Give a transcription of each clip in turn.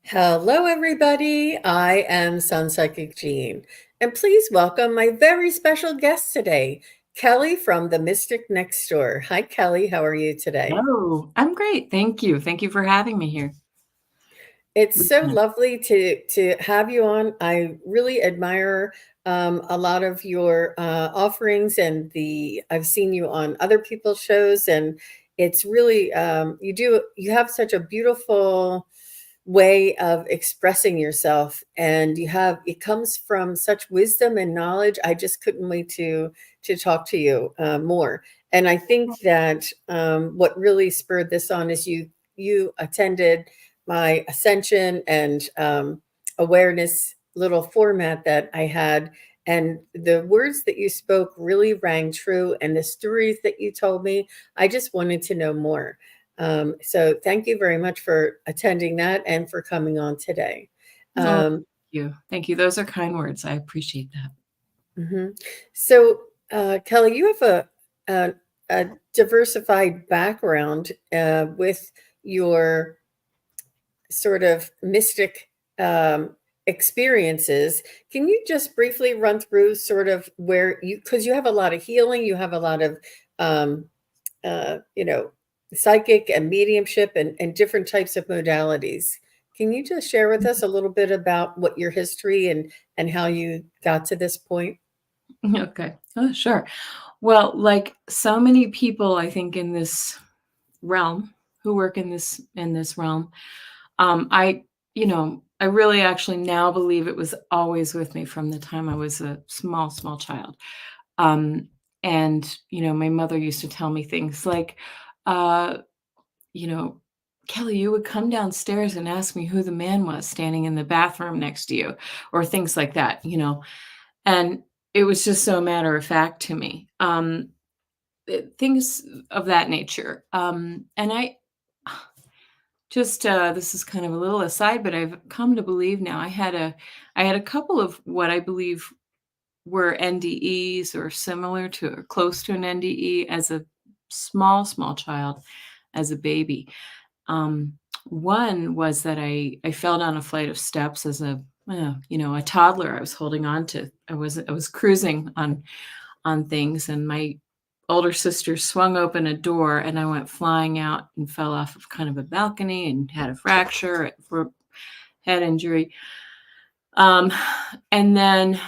Hello, everybody. I am SunPsychic Jean, and please welcome my very special guest today, Kelly from the Mystic Next Door. Hi, Kelly. How are you today? Oh, I'm great. Thank you. Thank you for having me here. It's so lovely to have you on. I really admire a lot of your offerings, and the I've seen you on other people's shows, and it's really you have such a beautiful way of expressing yourself, and it comes from such wisdom and knowledge. I just couldn't wait to talk to you more. And I think that what really spurred this on is you attended my ascension and awareness little format that I had, and the words that you spoke really rang true, and the stories that you told me, I just wanted to know more. So thank you very much for attending that and for coming on today. Oh, thank Um, you. Thank you. Those are kind words. I appreciate that. mhm. So, Kelly, you have a, a diversified background with your sort of mystic experiences. Can you just briefly run through sort of because you have a lot of healing, you have a lot of um, you know, psychic and mediumship and different types of modalities. Can you just share with us a little bit about what your history and how you got to this point? Okay. Oh, sure. Well, like so many people, I think in this realm who work in this realm, I, I really actually now believe it was always with me from the time I was a small, small child. Um, and my mother used to tell me things like, uh, you know, Kelly, you would come downstairs and ask me who the man was standing in the bathroom next to you, or things like that. And it was just so matter of fact to me. Things of that nature. And I just this is kind of a little aside, but I've come to believe now I had a couple of what I believe were NDEs or similar to or close to an NDE as a small, small child, as a baby. Um, One was that I fell down a flight of steps as a toddler. I was holding on to. I was cruising on things, and my older sister swung open a door, and I went flying out and fell off of kind of a balcony and had a fracture, head injury. Um, and then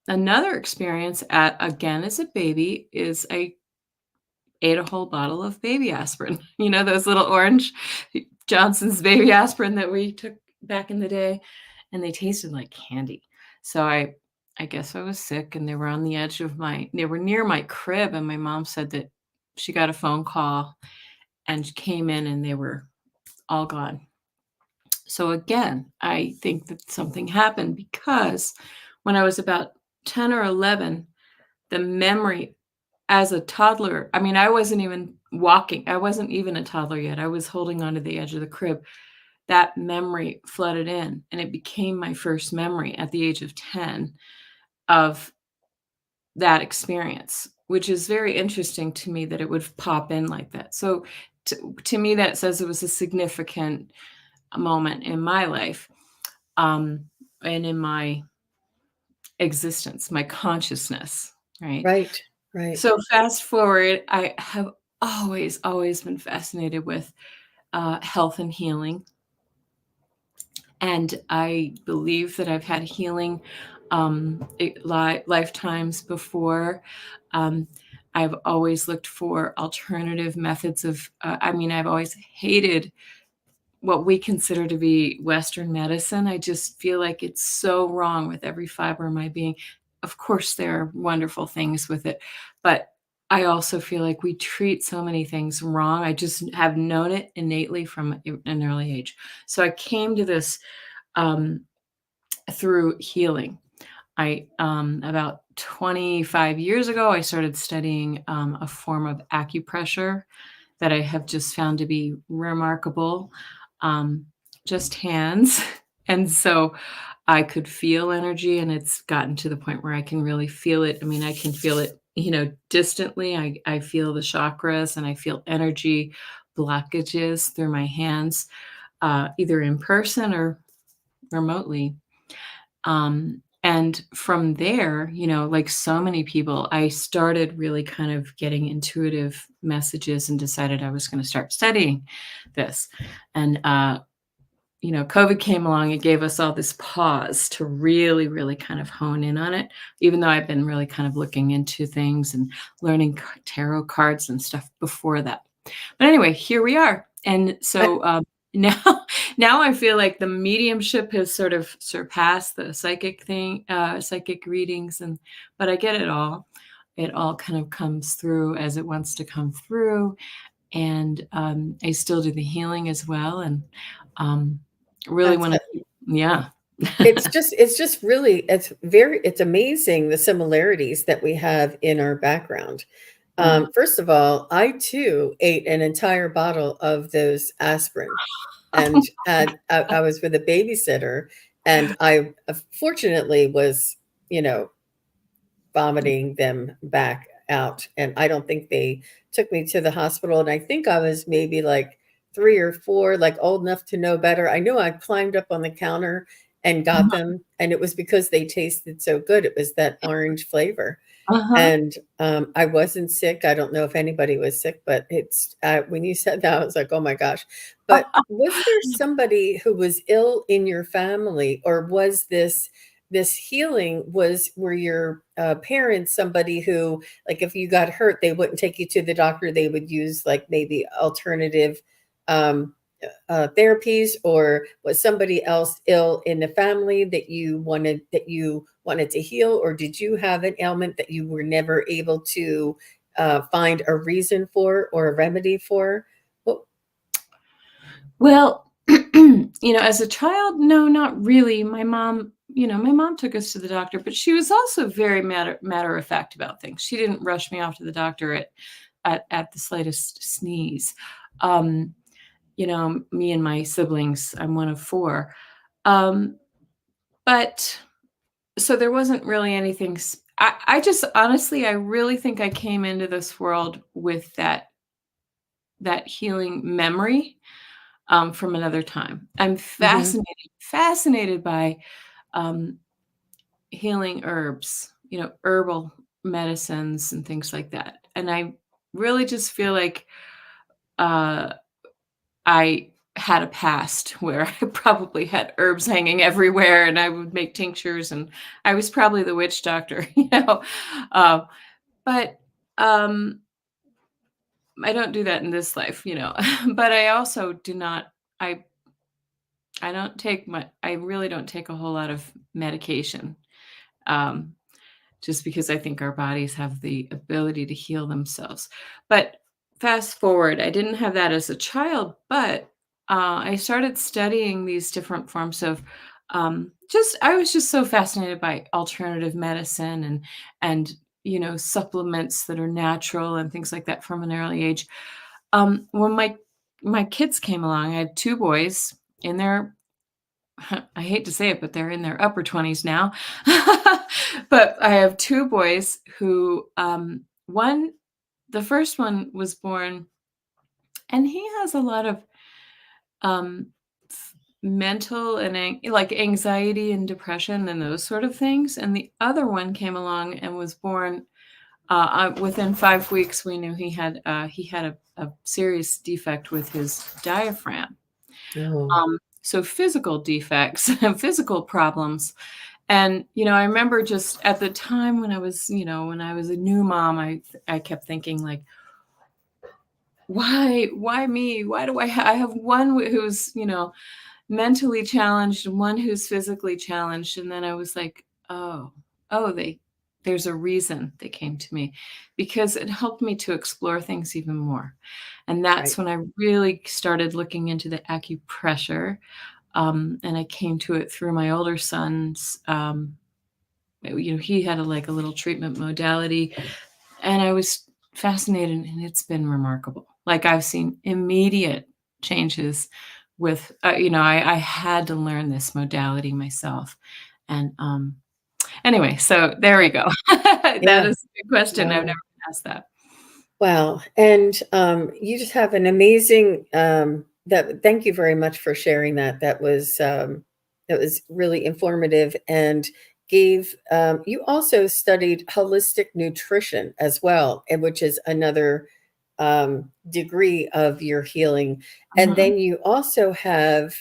another experience at again as a baby is I ate a whole bottle of baby aspirin. Those little orange Johnson's baby aspirin that we took back in the day, and they tasted like candy. So I guess I was sick, and they were near my crib, and my mom said that she got a phone call and came in and they were all gone. So again, I think that something happened because when I was about 10 or 11, the memory as a toddler, I mean, I wasn't even walking. I wasn't even a toddler yet. I was holding onto the edge of the crib. That memory flooded in, and it became my first memory at the age of 10 of that experience, which is very interesting to me that it would pop in like that. So to me, that says it was a significant moment in my life, um, and in my existence, my consciousness, right? Right, right. So fast forward, I have always, always been fascinated with health and healing. And I believe that I've had healing lifetimes before. Um, I've always looked for alternative methods I mean, I've always hated what we consider to be Western medicine. I just feel like it's so wrong with every fiber of my being. Of course, there are wonderful things with it, but I also feel like we treat so many things wrong. I just have known it innately from an early age. So I came to this um, through healing. I About 25 years ago, I started studying a form of acupressure that I have just found to be remarkable. Um, just hands. And so I could feel energy, and it's gotten to the point where I can really feel it. I mean, I can feel it, distantly. I feel the chakras and I feel energy blockages through my hands. either in person or remotely. And from there, like so many people, I started really kind of getting intuitive messages and decided I was going to start studying this. And, COVID came along. It gave us all this pause to really, really kind of hone in on it, even though I've been really kind of looking into things and learning tarot cards and stuff before that. But anyway, here we are. And I, so now, now I feel like the mediumship has sort of surpassed the psychic thing, psychic readings, but I get it all. It all kind of comes through as it wants to come through, and I still do the healing as well, and um, really that's want to, yeah. it's just really it's amazing the similarities that we have in our background. Mm. First of all, I too ate an entire bottle of those aspirin, and I was with a babysitter, and I fortunately was, you know, vomiting them back out. And I don't think they took me to the hospital. And I think I was maybe like 3 or 4, like old enough to know better. I know I climbed up on the counter and got Uh-huh. them, and it was because they tasted so good. It was that orange flavor. Uh-huh. And I wasn't sick. I don't know if anybody was sick, but it's when you said that, I was like, oh my gosh. But was there somebody who was ill in your family, or was this healing, were your parents somebody who, like, if you got hurt, they wouldn't take you to the doctor, they would use like maybe alternative um, therapies, or was somebody else ill in the family that you wanted to heal, or did you have an ailment that you were never able to find a reason for or a remedy for? Well, Well, as a child, no, not really. My mom took us to the doctor, but she was also very matter of fact about things. She didn't rush me off to the doctor at the slightest sneeze. Um, Me and my siblings, I'm one of four. Um, but so there wasn't really anything. I just honestly, I really think I came into this world with that healing memory from another time. I'm mhm. fascinated by um, healing herbs, herbal medicines and things like that. And I really just feel like uh, I had a past where I probably had herbs hanging everywhere, and I would make tinctures, and I was probably the witch doctor, Uh, but um, I don't do that in this life. But I also do not. I I don't take I really don't take a whole lot of medication, um, just because I think our bodies have the ability to heal themselves. But fast forward, I didn't have that as a child, but I started studying these different forms of just I was just so fascinated by alternative medicine and supplements that are natural and things like that from an early age. When my kids came along, I had two boys in their I hate to say it, but they're in their upper 20s now. But I have 2 boys who, the first one was born, and he has a lot of, um, mental and like anxiety and depression and those sort of things, and the other one came along and was born, within 5 weeks, we knew he had a serious defect with his diaphragm. Oh, So physical defects, physical problems. And, I remember just at the time when I was a new mom, I kept thinking like, why me? Why do I have one who's, mentally challenged and one who's physically challenged. And then I was like, oh, there's a reason they came to me, because it helped me to explore things even more. And right. that's when I really started looking into the acupressure. And I came to it through my older son's, he had like a little treatment modality, and I was fascinated, and it's been remarkable. Like I've seen immediate changes with, I had to learn this modality myself. And anyway, so there we go. That Yeah. is a good question. I've Wow. never been asked that. Wow. And you just have an amazing Thank you very much for sharing that. That was really informative and gave you also studied holistic nutrition as well, and which is another degree of your healing. And Mhm. then you also have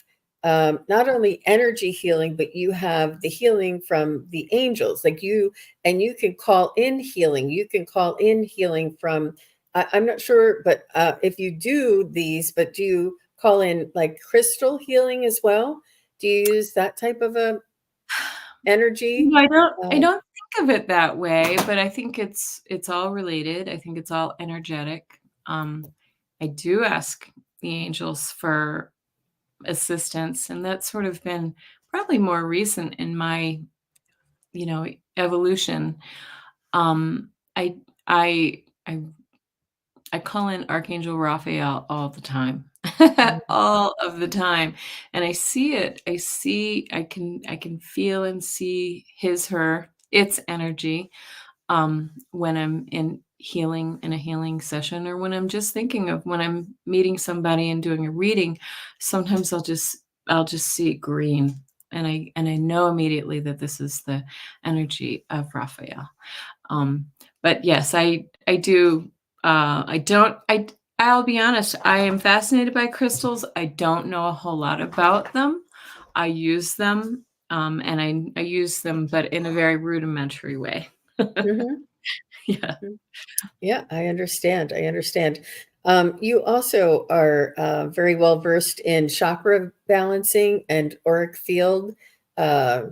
not only energy healing, but you have the healing from the angels. Like you, and you can call in healing. You can call in healing from, I'm not sure, but if you do these, but do you call in like crystal healing as well? Do you use that type of a energy? No, I Um, don't think of it that way, but I think it's all related. I think it's all energetic. Um, I do ask the angels for assistance, and that's sort of been probably more recent in my, evolution. Um, I I I call in Archangel Raphael all the time. mm, All of the time, and I see it. I can feel and see his, her, its energy, when I'm in a healing session, or when I'm just thinking of when I'm meeting somebody and doing a reading. Sometimes I'll just see green, and I know immediately that this is the energy of Raphael. Um, but yes, I do. I don't. I'll be honest. I am fascinated by crystals. I don't know a whole lot about them. I use them, and I use them, but in a very rudimentary way. mhm. Yeah. Yeah, I understand. I understand. You also are very well versed in chakra balancing and auric field uh,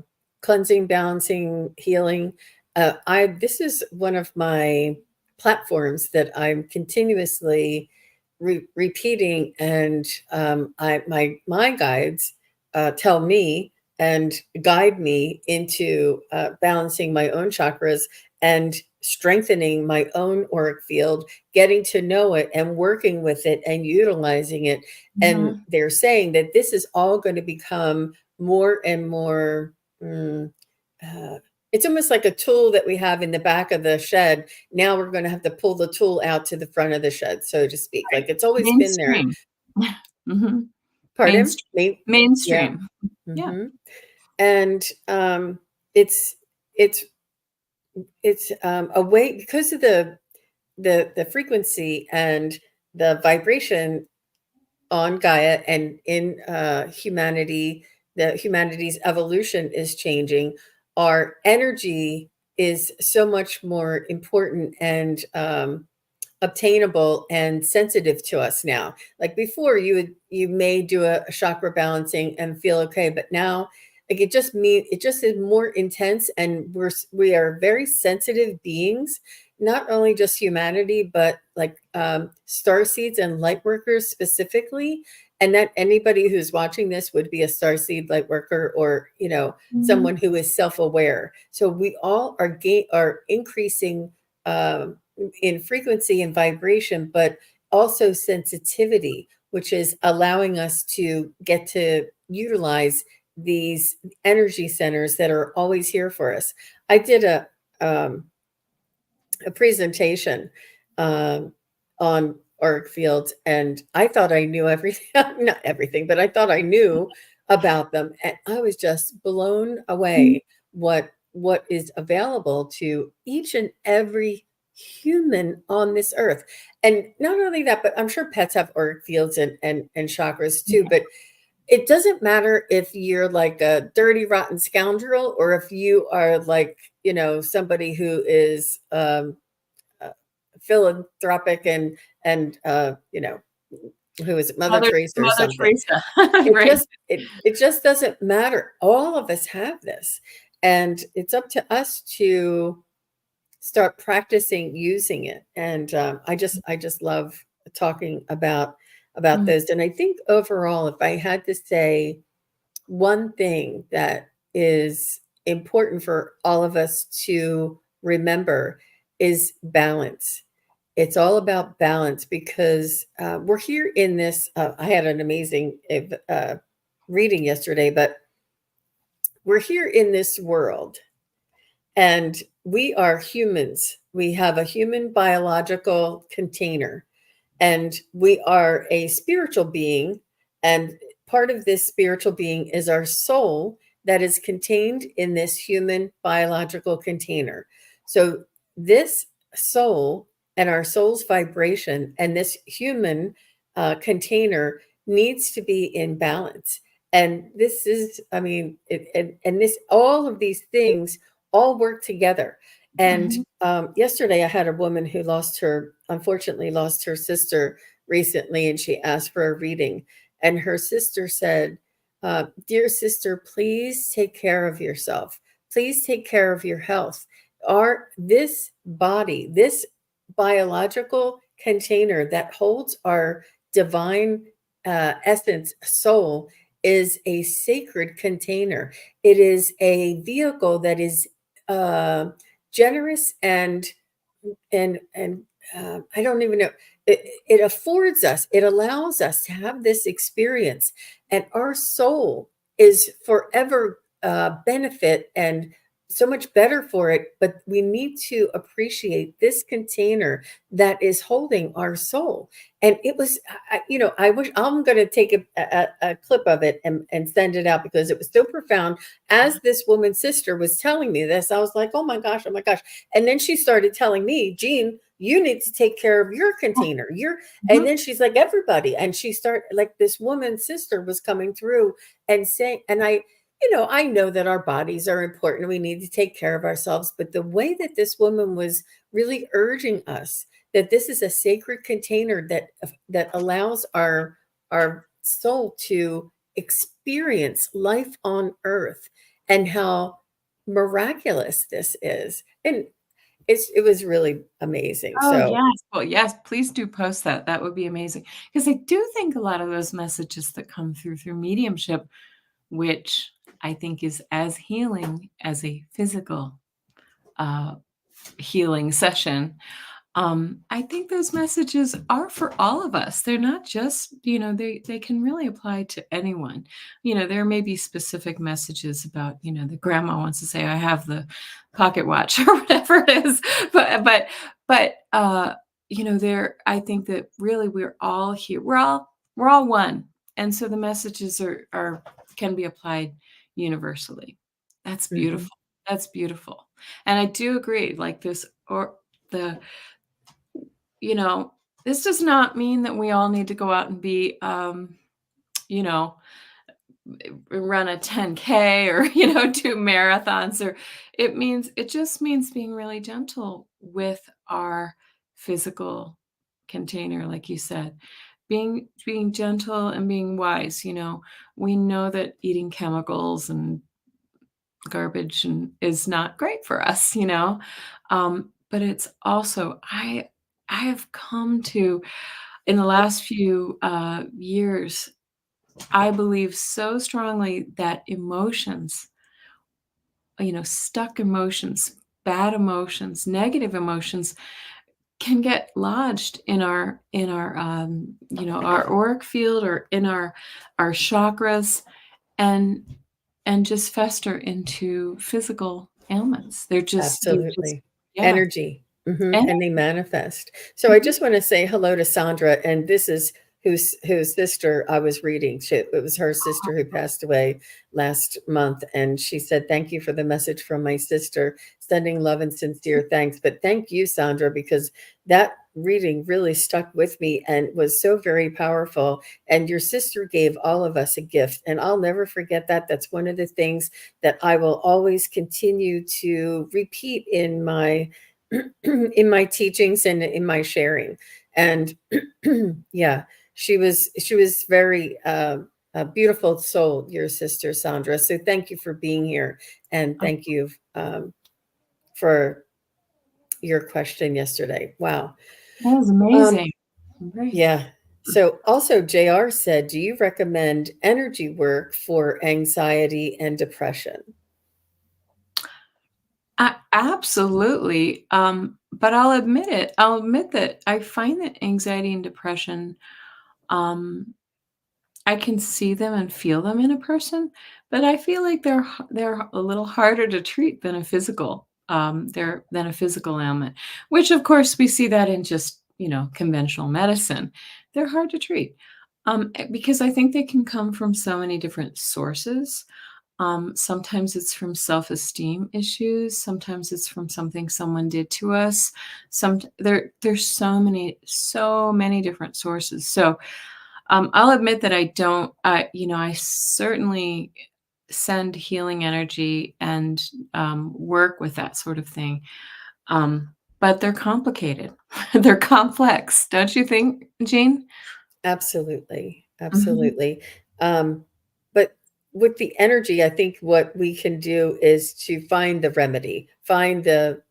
cleansing, balancing, healing. I This is one of my platforms that I'm continuously repeating, and my guides tell me and guide me into balancing my own chakras and strengthening my own auric field, getting to know it and working with it and utilizing it. And Mhm. they're saying that this is all going to become more and more. mm, uh, it's almost like a tool that we have in the back of the shed. Now we're going to have to pull the tool out to the front of the shed, so to speak. Like it's always been there. Mainstream. Mhm. Pardon? Mainstream. Yeah. Mainstream. Yeah. Hmm. And it's it's it's a way because of the frequency and the vibration on Gaia and in humanity, the humanity's evolution is changing. Our energy is so much more important and obtainable and sensitive to us now. Like before, you may do a chakra balancing and feel okay, but now like it just is more intense, and we are very sensitive beings. Not only just humanity, but like star seeds and light workers specifically. And that anybody who's watching this would be a star seed light worker, or someone Mhm. who is self-aware. So we all are increasing in frequency and vibration, but also sensitivity, which is allowing us to get to utilize these energy centers that are always here for us. I did um, a presentation um, on auric fields, and I thought I knew everything, not everything, but I thought I knew about them, and I was just blown Mhm. away what is available to each and every human on this earth. And not only that, but I'm sure pets have auric fields and chakras too. But it doesn't matter if you're like a dirty, rotten scoundrel, or if you are like, somebody who is uh, philanthropic and who is it, Mother Teresa or Mother something. Teresa. It Right. just it just doesn't matter. All of us have this, and it's up to us to start practicing using it. And I just love talking about Mhm. those. And I think overall, if I had to say one thing that is important for all of us to remember is balance. It's all about balance because we're here in this. I had an amazing reading yesterday, but we're here in this world and we are humans. We have a human biological container, and we are a spiritual being And part of this spiritual being is our soul that is contained in this human biological container. So this soul and our soul's vibration and this human container needs to be in balance. And this is, I mean, and this, all of these things all work together. And Mhm. yesterday I had a woman who unfortunately lost her sister recently, and she asked for a reading. And her sister said, "Dear sister, please take care of yourself. Please take care of your health. This body, this biological container that holds our divine essence, soul, is a sacred container. It is a vehicle that is uh, generous and I don't even know. It affords us, it allows us to have this experience, and our soul is forever benefit and so much better for it. But we need to appreciate this container that is holding our soul. And it was, I wish I'm going to take a clip of it and send it out because it was so profound. As this woman's sister was telling me this, I was like, oh my gosh, oh my gosh. And then she started telling me, Jean, you need to take care of your container. And Mhm. then she's like, everybody. And she started, like, this woman's sister was coming through and saying, and I know that our bodies are important. We need to take care of ourselves. But the way that this woman was really urging us that this is a sacred container that allows our soul to experience life on earth, and how miraculous this is. And it was really amazing. Oh, So, yes. Well, yes, please do post that. That would be amazing. Because I do think a lot of those messages that come through mediumship, which I think is as healing as a physical, uh, healing session. I think those messages are for all of us. They're not just, they can really apply to anyone. There may be specific messages about, the grandma wants to say, I have the pocket watch or whatever it is. But there, I think that really we're all here. We're all one. And so the messages are can be applied universally. That's mhm, beautiful. That's beautiful. And I do agree, like this, or the you know, this does not mean that we all need to go out and be, you know, run a 10K or, do marathons, or it just means being really gentle with our physical container, like you said. Being gentle and being wise. We know that eating chemicals and garbage is not great for us, but it's also I have come to, in the last few years, I believe so strongly that emotions, stuck emotions, bad emotions, negative emotions can get lodged in our auric field, or in our chakras, and just fester into physical ailments. They're just absolutely. yeah. Energy, mhm, And and they manifest. So I mhm. just wanna say hello to Sandra, and this is whose sister I was reading. It was her sister who passed away last month, and she said, "Thank you for the message from my sister, sending love and sincere thanks." But thank you, Sandra, because that reading really stuck with me and was so very powerful, and your sister gave all of us a gift, and I'll never forget that. That's one of the things that I will always continue to repeat in my in my teachings and in my sharing. And yeah, she was very a beautiful soul, your sister Sandra. So thank you for being here, and Oh, thank you for your question yesterday. Wow. that was Um, amazing. Right. yeah. So also JR said, do you recommend energy work for anxiety and depression? Absolutely, but I'll admit that I find that anxiety and depression, um, I can see them and feel them in a person, but I feel like they're a little harder to treat than a physical ailment, which, of course, we see that in just, conventional medicine. They're hard to treat. Because I think they can come from so many different sources. Sometimes it's from self-esteem issues, sometimes it's from something someone did to us. There's so many different sources. So, I'll admit that I don't, I certainly send healing energy and, work with that sort of thing. But they're complicated. They're complex, don't you think, Jean? Absolutely, Mhm. absolutely. But with the energy, I think what we can do is to find the remedy, find the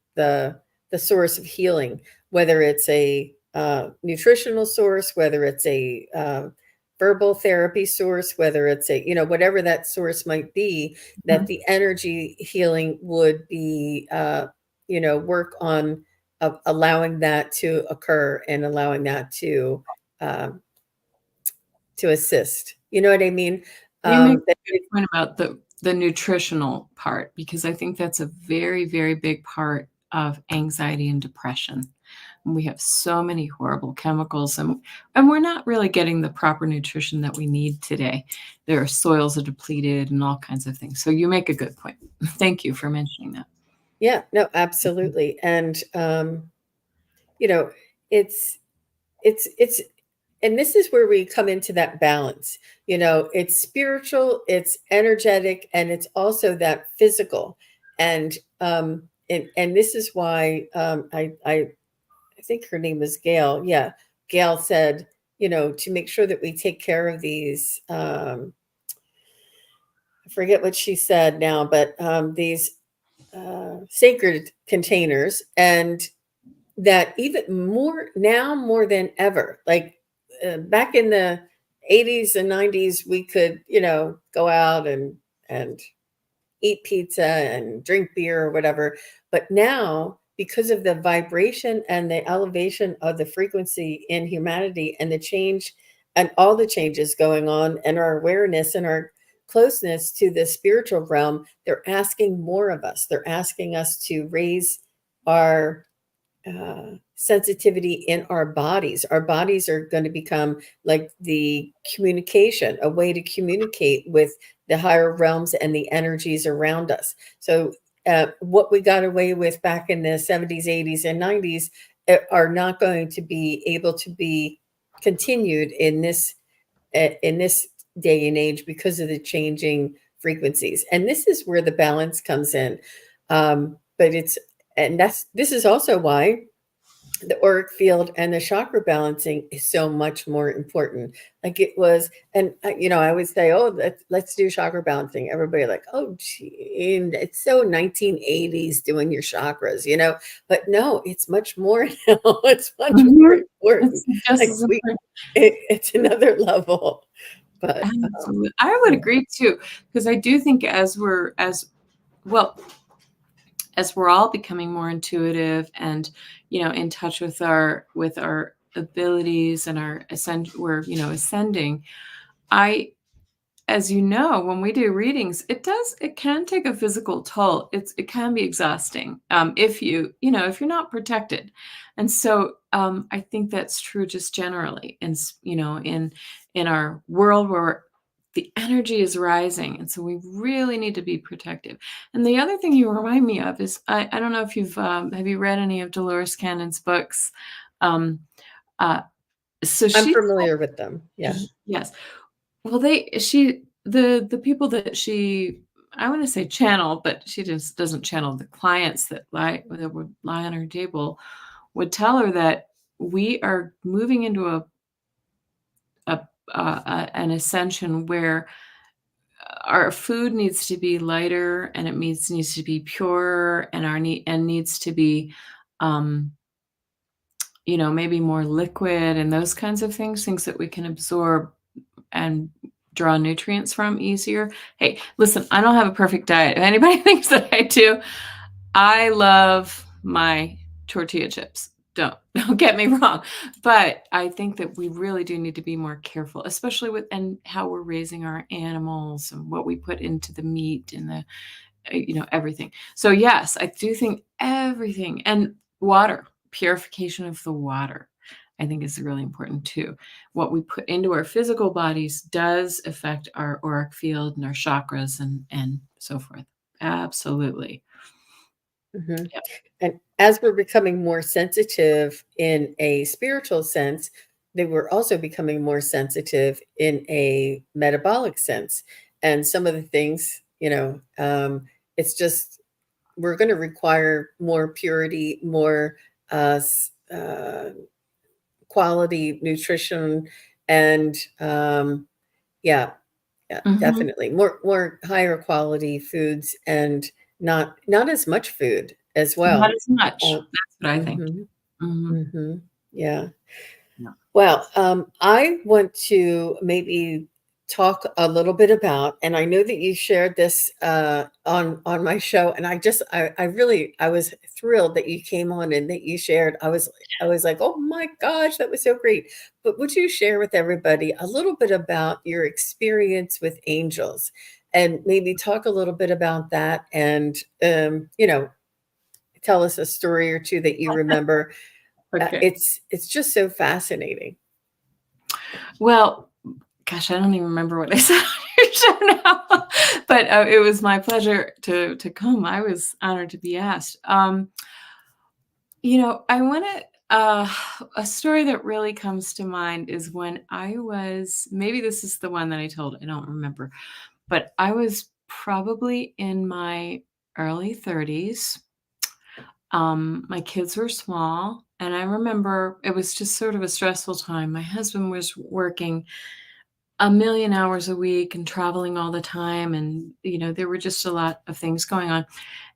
source of healing, whether it's a nutritional source, whether it's a verbal therapy source, whether it's a whatever that source might be. That Mhm. the energy healing would be work on allowing that to occur and allowing that um, to assist. You know what I mean? You make That a good point about the nutritional part, because I think that's a very, very big part of anxiety and depression. We have so many horrible chemicals, and we're not really getting the proper nutrition that we need today. Their soils are depleted and all kinds of things. So you make a good point. Thank you for mentioning that. yeah, no, Mhm. absolutely. And you know, it's it's and this is where we come into that balance. It's spiritual, it's energetic, and it's also that physical. And this is why I think her name was Gail. Yeah, Gail said, to make sure that we take care of these. I forget what she said now, but these sacred containers, and that even more now more than ever, like back in the 80s and 90s, we could go out and eat pizza and drink beer or whatever. But now, because of the vibration and the elevation of the frequency in humanity and the change and all the changes going on and our awareness and our closeness to the spiritual realm, they're asking more of us. They're asking us to raise our sensitivity in our bodies. Our bodies are going to become like the communication, a way to communicate with the higher realms and the energies around us. So, what we got away with back in the 70s, 80s, and 90s are not going to be able to be continued in this day and age because of the changing frequencies. And this is where the balance comes in. But it's and that's this is also why the auric field and the chakra balancing is so much more important. Like it was, and I always say, "Oh, let's do chakra balancing." Everybody like, "Oh, gee, and it's so 1980s doing your chakras." But no, it's much more now. It's much more Mhm. important. It's just Like as important. it's another level. But Absolutely. I would yeah, agree too, because I do think well, as we're all becoming more intuitive and, in touch with our abilities and our we're, ascending. I As you know, when we do readings, it can take a physical toll. It can be exhausting, if if you're not protected. And so, I think that's true just generally in our world where the energy is rising, and so we really need to be protective. And the other thing you remind me of is, I don't know if have you read any of Dolores Cannon's books? Um, uh, so I'm she familiar with them. Yeah. Yes. Well, the people that she, I wanna say channel, but she just doesn't channel. The clients that would lie on her table would tell her that we are moving into an ascension where our food needs to be lighter, and it needs to be purer, and needs to be, um, maybe more liquid and those kinds of things that we can absorb and draw nutrients from easier. Hey, listen, I don't have a perfect diet. If anybody thinks that I do, I love my tortilla chips. Don't get me wrong, but I think that we really do need to be more careful, especially with and how we're raising our animals and what we put into the meat and everything. So yes, I do think everything, and water, purification of the water. I think is really important too. What we put into our physical bodies does affect our auric field and our chakras and so forth. Absolutely. Mhm. Yeah. And as we're becoming more sensitive in a spiritual sense, they were also becoming more sensitive in a metabolic sense. And some of the things, it's just we're going to require more purity, more quality nutrition, and yeah, yeah, Mhm. definitely more higher quality foods, and not as much food as Not well. as much. Uh, That's what I think. mhm, Mhm. mhm, yeah. Yeah. Well, I want to maybe talk a little bit about, and I know that you shared this on my show, and I really I was thrilled that you came on and that you shared. I was like, oh my gosh, that was so great. But would you share with everybody a little bit about your experience with angels, and maybe talk a little bit about that, and tell us a story or two that you remember. Okay. It's just so fascinating. Well, gosh, I don't even remember what I said on your show now, but, it was my pleasure to come. I was honored to be asked. I wanna a story that really comes to mind is when I was maybe this is the one that I told, I don't remember, but I was probably in my early 30s. My kids were small, and I remember it was just sort of a stressful time. My husband was working a million hours a week and traveling all the time, and, there were just a lot of things going on.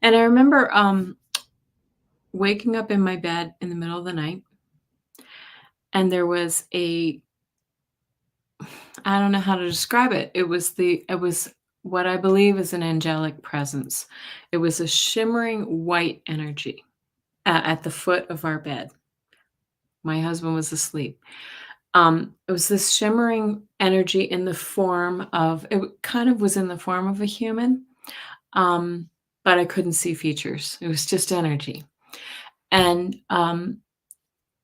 And I remember, waking up in my bed in the middle of the night, and there was a I don't know how to describe it. It was what I believe is an angelic presence. It was a shimmering white energy at the foot of our bed. My husband was asleep. It was this shimmering energy in the form of it kind of was in the form of a human, um, but I couldn't see features. It was just energy. And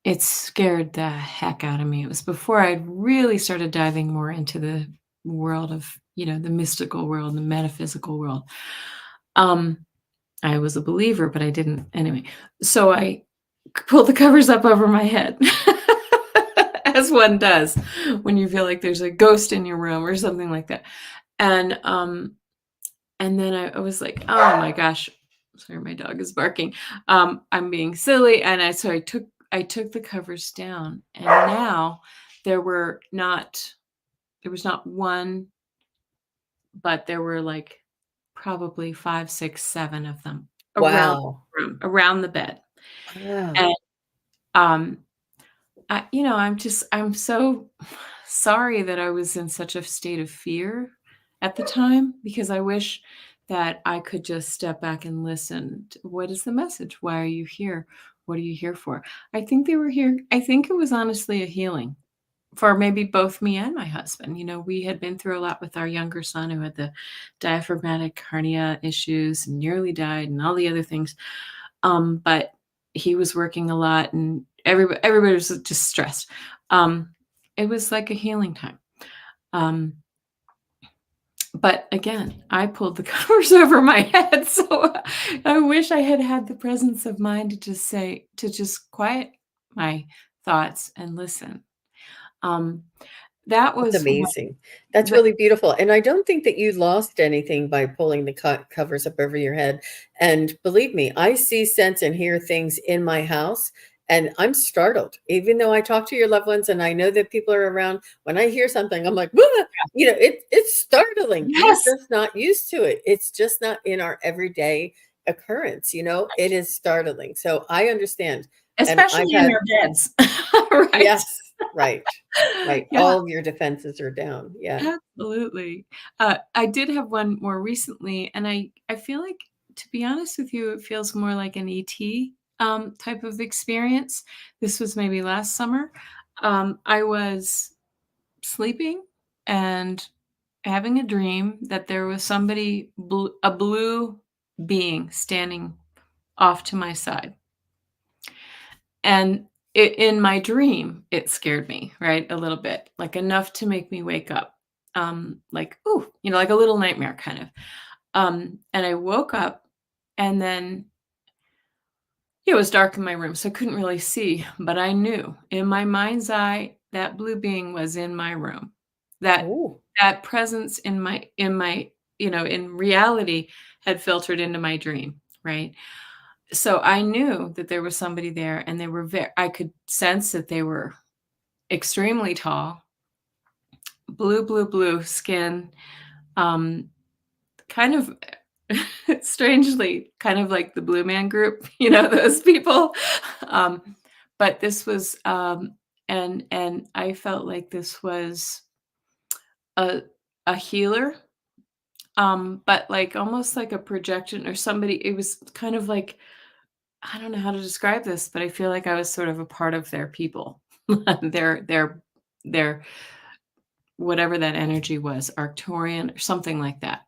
it scared the heck out of me. It was before I'd really started diving more into the world of, the mystical world, the metaphysical world. Um, I was a believer, but I didn't anyway. So I pulled the covers up over my head, as one does when you feel like there's a ghost in your room or something like that. And and then I was like, oh my gosh, sorry, my dog is barking. I'm being silly, and I took the covers down, and now there were not there was not one, but there were like probably 5, 6, 7 of them around Wow. the room, around the bed. Wow. And um I'm so sorry that I was in such a state of fear at the time, because I wish that I could just step back and listen. What is the message? Why are you here? What are you here for? I think they were here. I think it was honestly a healing for maybe both me and my husband. We had been through a lot with our younger son who had the diaphragmatic hernia issues and nearly died and all the other things. But he was working a lot, and everybody was just stressed. Um, it was like a healing time. Um, but again, I pulled the covers over my head, so I wish I had had the presence of mind to just quiet my thoughts and listen. Um, that That's was what amazing. That's the really beautiful, and I don't think that you lost anything by pulling the covers up over your head, and believe me, I see, sense, and hear things in my house, and I'm startled. Even though I talk to your loved ones and I know that people are around, when I hear something, I'm like, "Wah!" It's startling. We're yes, just not used to it. It's just not in our everyday occurrence, it is startling. So I understand, and especially I've in had our beds, right? yes, right. Right, Yeah. all of your defenses are down, yeah. Absolutely. I did have one more recently, and I feel like, to be honest with you, it feels more like an ET type of experience. This was maybe last summer. I was sleeping and having a dream that there was a blue being standing off to my side, and in my dream, it scared me, right, a little bit, like, enough to make me wake up, like, "Ooh," like a little nightmare kind of, and I woke up, and then it was dark in my room, so I couldn't really see, but I knew in my mind's eye that blue being was in my room. That Oh, that presence in reality had filtered into my dream, right? So I knew that there was somebody there, and they were I could sense that they were extremely tall, blue, blue, blue skin, um, kind of strangely, kind of like the Blue Man Group, those people. Um, but this was, and I felt like this was a a healer, but like almost like a projection or somebody. It was kind of like I don't know how to describe this, but I feel like I was sort of a part of their people, their whatever that energy was, Arcturian or something like that.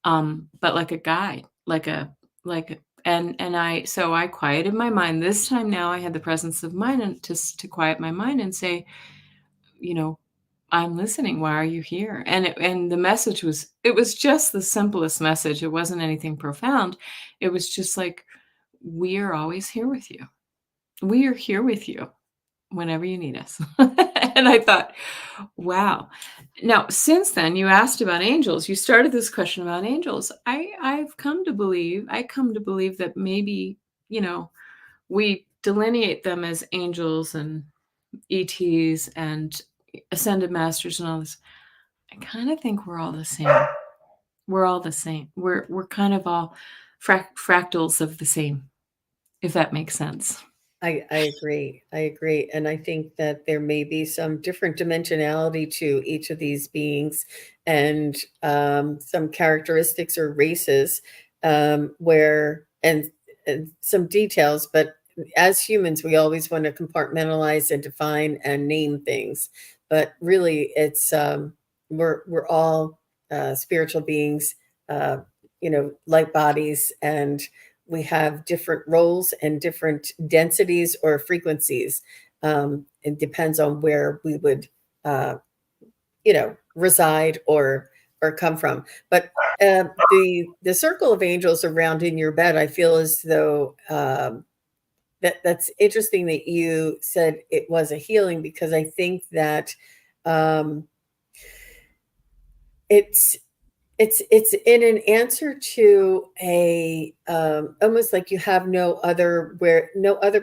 But like a guide, and I quieted my mind. This time now I had the presence of mind and to quiet my mind and say, you know, I'm listening. Why are you here? And the message was just the simplest message. It wasn't anything profound. It was just like, we are always here with you. We are here with you whenever you need us. And I thought, wow. Now, since then, you asked about angels. You started this question about angels. I come to believe that maybe, you know, we delineate them as angels and ETs and ascended masters and all this. I kind of think we're all the same. We're all the same. We're kind of all fractals of the same, if that makes sense. I agree. I agree. And I think that there may be some different dimensionality to each of these beings and some characteristics or races where, and some details, but as humans, we always want to compartmentalize and define and name things. But really, it's we're all spiritual beings, uh, light bodies, and we have different roles and different densities or frequencies. It depends on where we would, reside or come from. But the circle of angels around in your bed, I feel as though that's interesting that you said it was a healing, because I think that um, it's it's in an answer to a almost like you have no other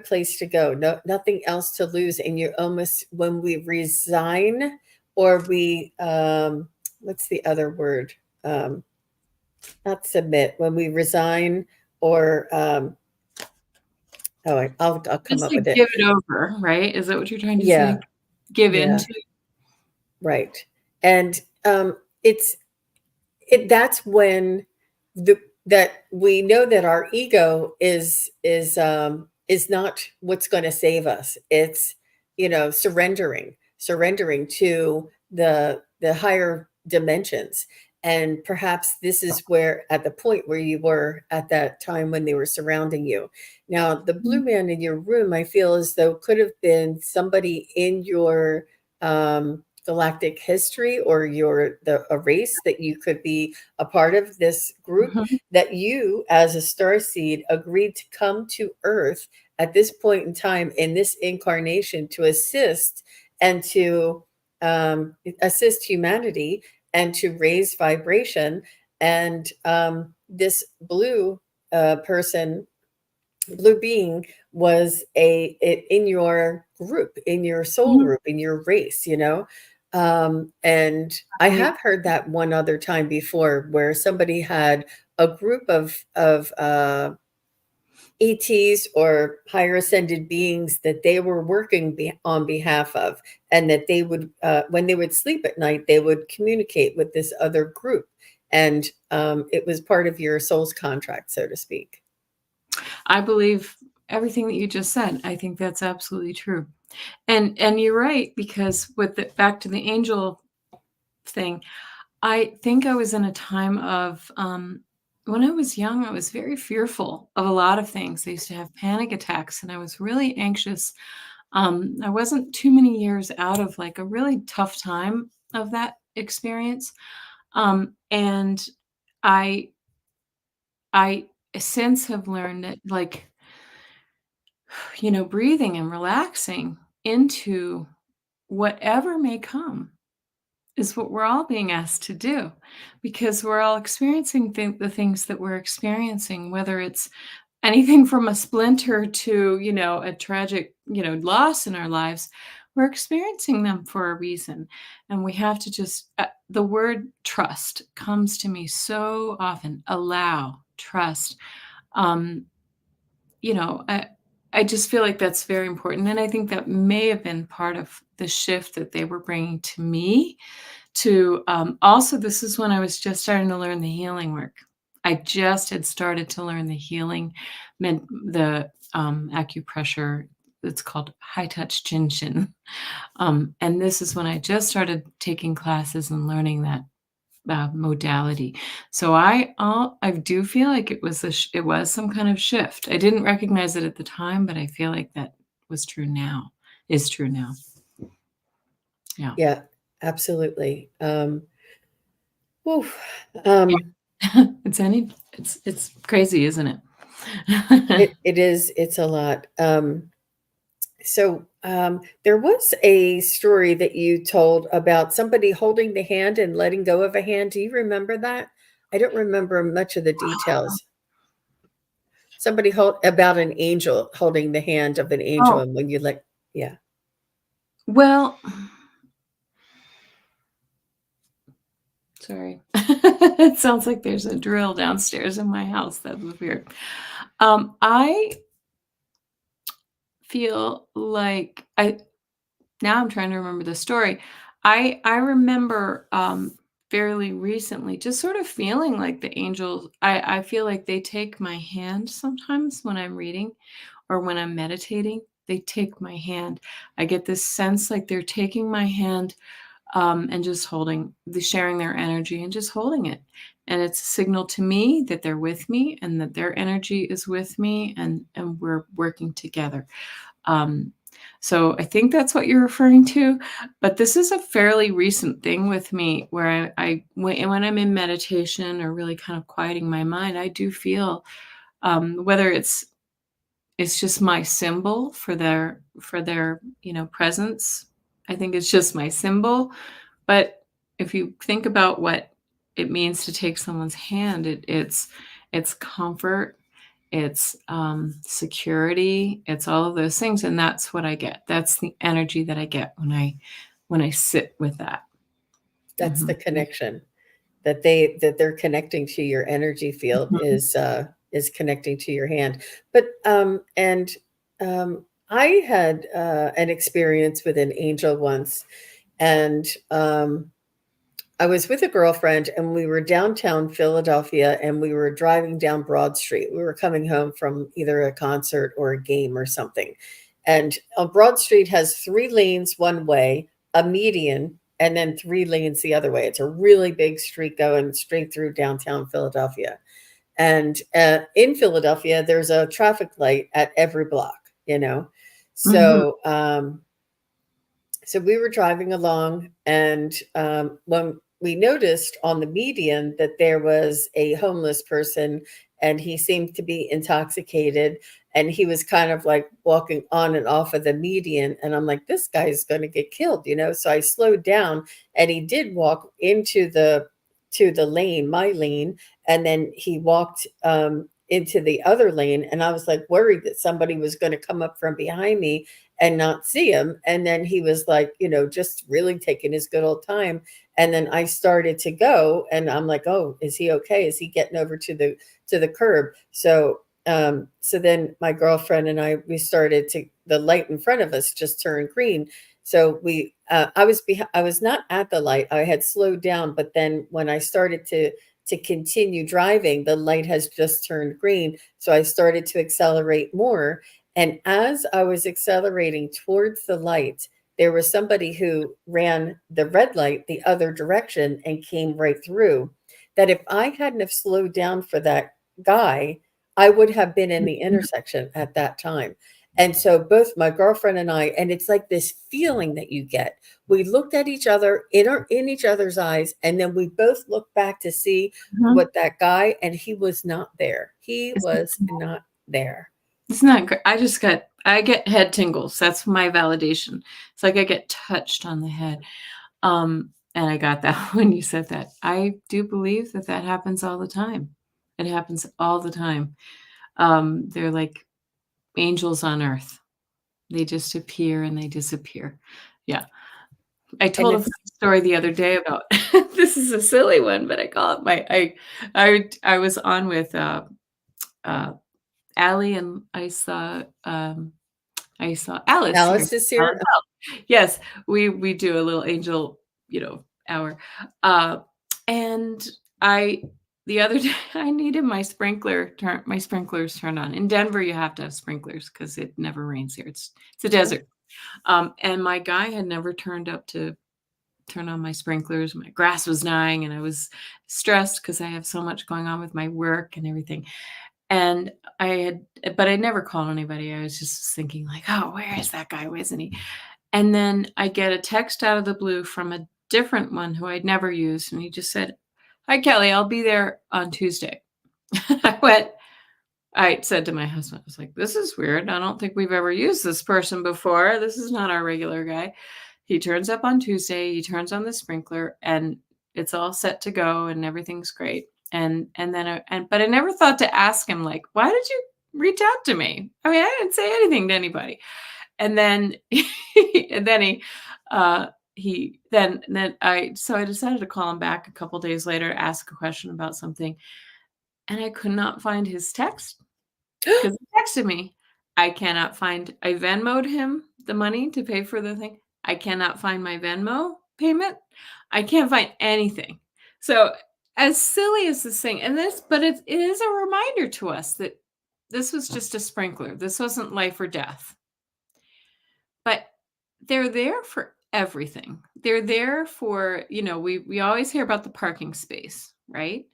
place to go, nothing else to lose, and you almost, when we resign, or we what's the other word, um, not submit, when we resign, or I'll come Just up to with it. give it over, right? Is that what you're trying to say? Yeah, Give yeah, into. right. And it's it that's when the that we know that our ego is not what's going to save us. It's, surrendering to the higher dimensions. And perhaps this is where, at the point where you were at that time when they were surrounding you. Now, the blue Mhm, man in your room, I feel as though could have been somebody in your galactic history, or a race that you could be a part of, this group mhm, that you, as a star seed, agreed to come to Earth at this point in time in this incarnation to assist and to assist humanity and to raise vibration. And this person, blue being, was in your group, in your soul mhm. group, in your race, and I I believe have heard that one other time before, where somebody had a group of ETs, or higher ascended beings, that they were working on behalf of, and that they would, when they would sleep at night, they would communicate with this other group, and it was part of your soul's contract, so to speak. I believe everything that you just said. I think that's absolutely true. And you're right, because with the back to the angel thing, I think I was in a time of, when I was young, I was very fearful of a lot of things. I used to have panic attacks, and I was really anxious I wasn't too many years out of like a really tough time of that experience. And I I since have learned that like, breathing and relaxing into whatever may come is what we're all being asked to do because we're all experiencing the things that we're experiencing, whether it's anything from a splinter to, a tragic, loss in our lives. We're experiencing them for a reason. And we have to just, the word trust comes to me so often. Allow, trust. Um, I just feel like that's very important. And I think that may have been part of the shift that they were bringing to me to, also, this is when I was just starting to learn the healing work. I just had started to learn the healing, meant the, acupressure. It's called high touch Jin Shin. And this is when I just started taking classes and learning that modality. So I do feel like it was some kind of shift. I didn't recognize it at the time, but I feel like that was true now. Is true now. Yeah. Yeah, absolutely. Whew, Yeah. um, It's crazy, isn't it? it is, it's a lot. There was a story that you told about somebody holding the hand and letting go of a hand. Do you remember that? I don't remember much of the details. Somebody hold about an angel holding the hand of an angel, Oh, and when you let, yeah, well, sorry. It sounds like there's a drill downstairs in my house. That was weird. I feel like I now I'm trying to remember the story. I remember, fairly recently just sort of feeling like the angels I feel like they take my hand sometimes when I'm reading or when I'm meditating, they take my hand. I get this sense like they're taking my hand, and just sharing their energy and just holding it. And it's a signal to me that they're with me and that their energy is with me and we're working together. Um, so I think that's what you're referring to, but this is a fairly recent thing with me where when I'm in meditation or really kind of quieting my mind, I do feel, whether it's just my symbol for their presence. I think it's just my symbol, but if you think about what it means to take someone's hand, it's comfort, it's, security, it's all of those things, and that's what I get. That's the energy that I get when I sit with that. that's the Mhm. connection that they're connecting to your energy field Mhm. is connecting to your hand. But I had an experience with an angel once, and I was with a girlfriend and we were downtown Philadelphia and we were driving down Broad Street. We were coming home from either a concert or a game or something. And Broad Street has 3 lanes one way, a median, and then 3 lanes the other way. It's a really big street going straight through downtown Philadelphia. And in Philadelphia, there's a traffic light at every block, you know. Mhm. So we were driving along, and when we noticed on the median that there was a homeless person, and he seemed to be intoxicated, and he was kind of like walking on and off of the median. And I'm like, this guy's going to get killed, you know? So I slowed down, and he did walk into the lane, my lane, and then he walked into the other lane, and I was like worried that somebody was going to come up from behind me and not see him. And then he was like, just really taking his good old time. And then I started to go, and I'm like, oh, is he okay? Is he getting over to the curb? So then my girlfriend and we started to, the light in front of us just turned green. So I was not at the light. I had slowed down, but then when I started to continue driving, the light has just turned green. So I started to accelerate more, and as I was accelerating towards the light, there was somebody who ran the red light the other direction and came right through. That if I hadn't have slowed down for that guy, I would have been in the intersection at that time. And so both my girlfriend and I, and it's like this feeling that you get. We looked at each other in each other's eyes, and then we both looked back to see Mhm. what that guy, and he was not there. He Isn't was not there. isn't that great? I get head tingles. That's my validation. It's like I get touched on the head. And I got that when you said that. I do believe that that happens all the time. It happens all the time. They're like angels on earth. They just appear and they disappear. Yeah. I And told a it's funny story the other day about this is a silly one, but I call it my I was on with uh Allie and I saw Alice here. Alice is Alice here. Bell. Yes, we do a little angel, hour. Uh, and I the other day I needed my sprinklers turned on. In Denver, you have to have sprinklers because it never rains here. It's a Sure. desert. And my guy had never turned up to turn on my sprinklers. My grass was dying and I was stressed because I have so much going on with my work and everything. And but I never called anybody. I was just thinking like, oh, where is that guy? Where isn't he? And then I get a text out of the blue from a different one who I'd never used. And he just said, hi, Kelly, I'll be there on Tuesday. I said to my husband, I was like, this is weird. I don't think we've ever used this person before. This is not our regular guy. He turns up on Tuesday, he turns on the sprinkler, and it's all set to go and everything's great. And then but I never thought to ask him, like, why did you reach out to me? I mean, I didn't say anything to anybody. And then and then I decided to call him back a couple days later to ask a question about something. And I could not find his text because he texted me. I Venmo'd him the money to pay for the thing. I cannot find my Venmo payment. I can't find anything. So as silly as this thing, but it is a reminder to us that this was just a sprinkler. This wasn't life or death. But they're there for everything. They're there for, we always hear about the parking space, right?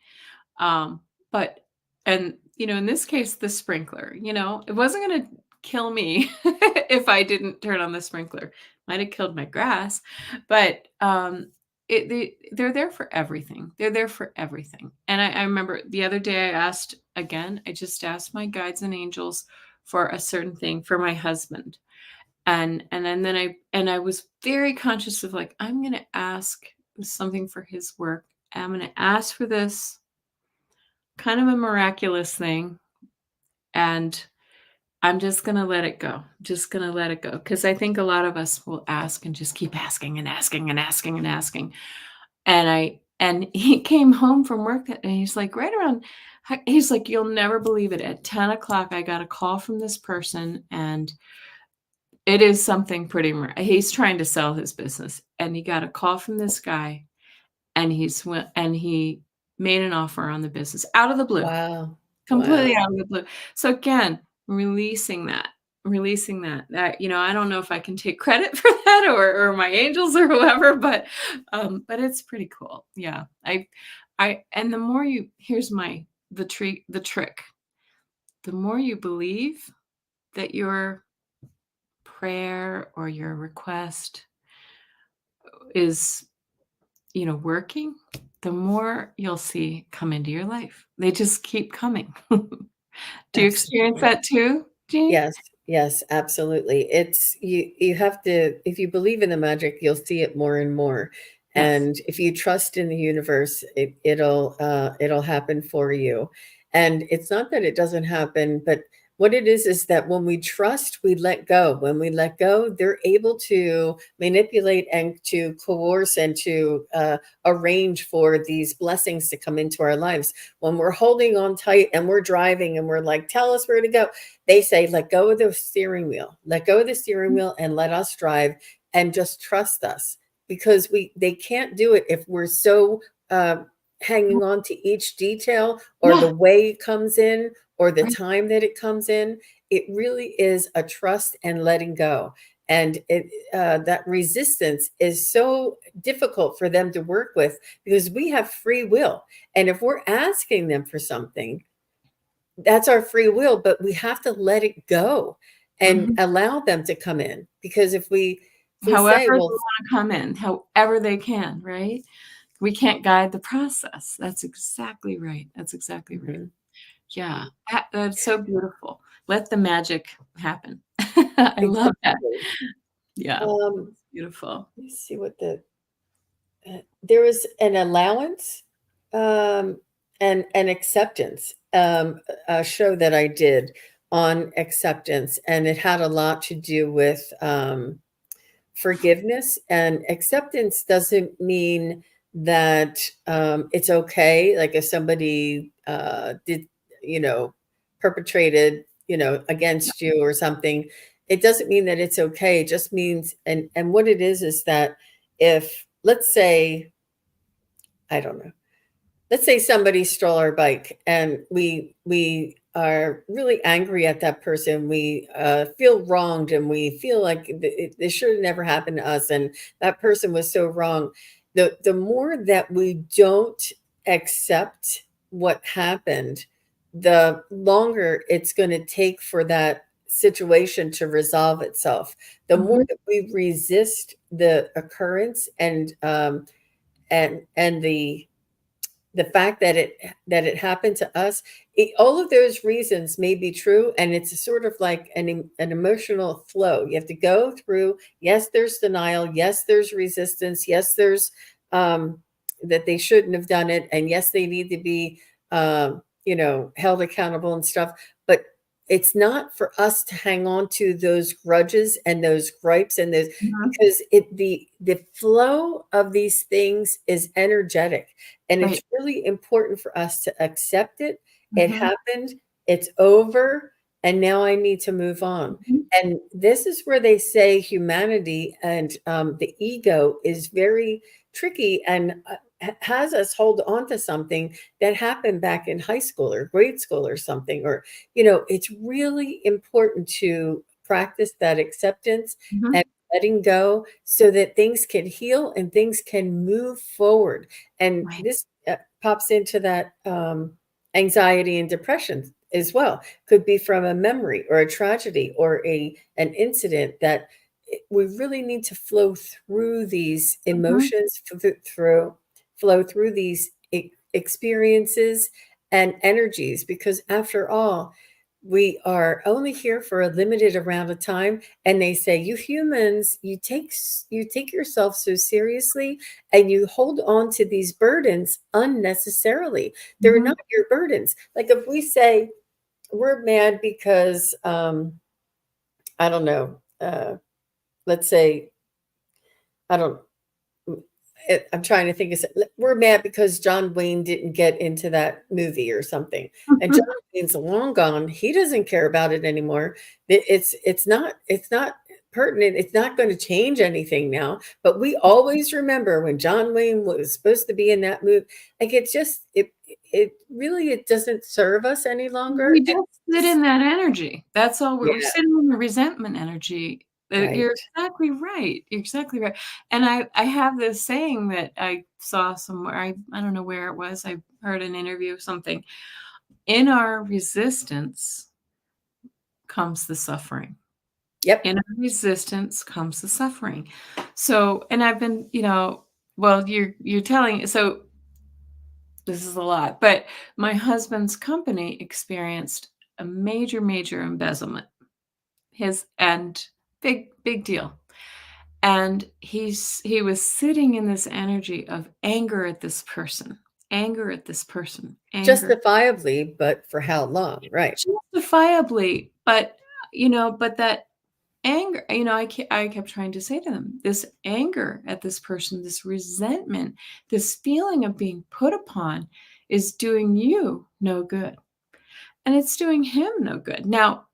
Um, but in this case, the sprinkler, it wasn't gonna kill me if I didn't turn on the sprinkler. Might have killed my grass, but they're there for everything. They're there for everything. And I remember the other day I just asked my guides and angels for a certain thing for my husband. And then I was very conscious of like, I'm gonna ask something for his work. I'm gonna ask for this kind of a miraculous thing, and I'm just gonna let it go. Just gonna let it go because I think a lot of us will ask and just keep asking and asking and asking and asking. And he came home from work and he's like, he's like, you'll never believe it. At 10 o'clock, I got a call from this person, and it is something he's trying to sell his business, and he got a call from this guy, and he made an offer on the business out of the blue. Wow. Completely Wow. out of the blue. So again, releasing that, I don't know if I can take credit for that or my angels or whoever, but it's pretty cool. Yeah. And the more the trick. The more you believe that your prayer or your request is, working, the more you'll see come into your life. They just keep coming. Do you experience Absolutely. that too, Jean? Yes, yes, absolutely. It's you have to, if you believe in the magic, you'll see it more and more. Yes. And if you trust in the universe, it'll happen for you. And it's not that it doesn't happen, but what it is that when we trust, we let go. When we let go, they're able to manipulate and to coerce and to arrange for these blessings to come into our lives. When we're holding on tight and we're driving and we're like, tell us where to go, they say, let go of the steering wheel, let go of the steering wheel and let us drive and just trust us, because they can't do it if we're so hanging on to each detail or Yeah, the way it comes in or the right. time that it comes in. It really is a trust and letting go. And that resistance is so difficult for them to work with because we have free will. And if we're asking them for something, that's our free will, but we have to let it go. and Mhm. allow them to come in. Because if we However say, they well, wanna come in, however they can, right? We can't guide the process. That's exactly right. That's exactly right. mhm, Yeah, that's so beautiful. Let the magic happen. I love that. exactly. Yeah, Um, it's beautiful. let me see what there was an allowance, um, and an acceptance, a show that I did on acceptance, and it had a lot to do with, forgiveness. And acceptance doesn't mean that, it's okay. Like if somebody, did, you know, perpetrated, against you or something, it doesn't mean that it's okay. It just means, and what it is that if, let's say, I don't know, let's say somebody stole our bike and we are really angry at that person. We feel wronged and we feel like this should have never happened to us, and that person was so wrong. The more that we don't accept what happened, the longer it's going to take for that situation to resolve itself. The more Mhm, that we resist the occurrence, and the fact that it happened to us, all of those reasons may be true, and it's sort of like an emotional flow. You have to go through. Yes, there's denial. Yes, there's resistance. Yes, there's, that they shouldn't have done it, and yes, they need to be, held accountable and stuff. But it's not for us to hang on to those grudges and those gripes and those, mhm. because the flow of these things is energetic, and it's Right. really important for us to accept it. It Mhm, happened, it's over, and now I need to move on. mhm. And this is where they say humanity and, the ego is very tricky, and has us hold on to something that happened back in high school or grade school or something. Or, it's really important to practice that acceptance and Mhm. letting go so that things can heal and things can move forward. And Right. this, pops into that, anxiety and depression as well. Could be from a memory or a tragedy or an incident that, we really need to flow through these Mhm. emotions, flow through these experiences and energies, because after all, we are only here for a limited amount of time. And they say, you humans, you take yourself so seriously, and you hold on to these burdens unnecessarily. They're Mhm. not your burdens. Like if we say we're mad because, I don't know, let's say, I don't I'm trying to think of we're mad because John Wayne didn't get into that movie or something. And John Wayne's long gone. He doesn't care about it anymore. It's not pertinent. It's not going to change anything now. But we always remember when John Wayne was supposed to be in that movie. Like it really, it doesn't serve us any longer. We And just sit it's, in that energy. That's all we're yeah, sitting in the resentment energy. right. You're exactly right. You're exactly right. And I have this saying that I saw somewhere. I don't know where it was. I heard an interview of something. In our resistance comes the suffering. Yep. In our resistance comes the suffering. So, and I've been, well, you're telling so this is a lot, but my husband's company experienced a major, major embezzlement. His and big deal. And he was sitting in this energy of anger at this person, anger Justifiably, but for how long? Right. justifiably, but that anger, I kept trying to say to them, this anger at this person, this resentment, this feeling of being put upon is doing you no good. And it's doing him no good. Now,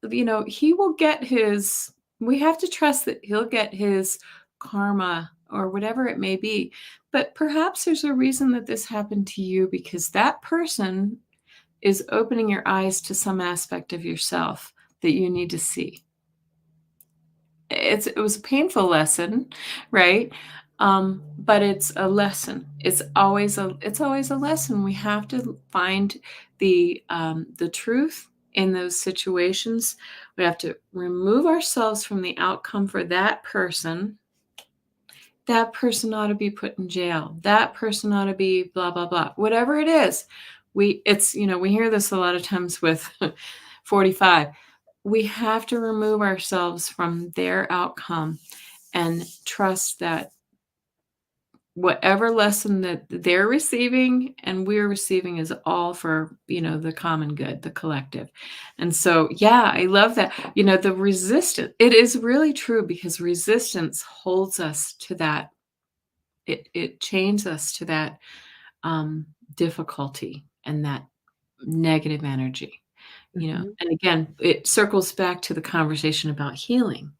he will get his we have to trust that he'll get his karma or whatever it may be. But perhaps there's a reason that this happened to you because that person is opening your eyes to some aspect of yourself that you need to see. It was a painful lesson, right? But it's a lesson. It's always a lesson. We have to find the truth in those situations. We have to remove ourselves from the outcome for that person. That person ought to be put in jail. That person ought to be blah, blah, blah. Whatever it is, we hear this a lot of times with 45. We have to remove ourselves from their outcome and trust that whatever lesson that they're receiving and we're receiving is all for, the common good, the collective. And so, yeah, I love that. The resistance, it is really true because resistance holds us to that. It chains us to that difficulty and that negative energy. Mhm. And again, it circles back to the conversation about healing.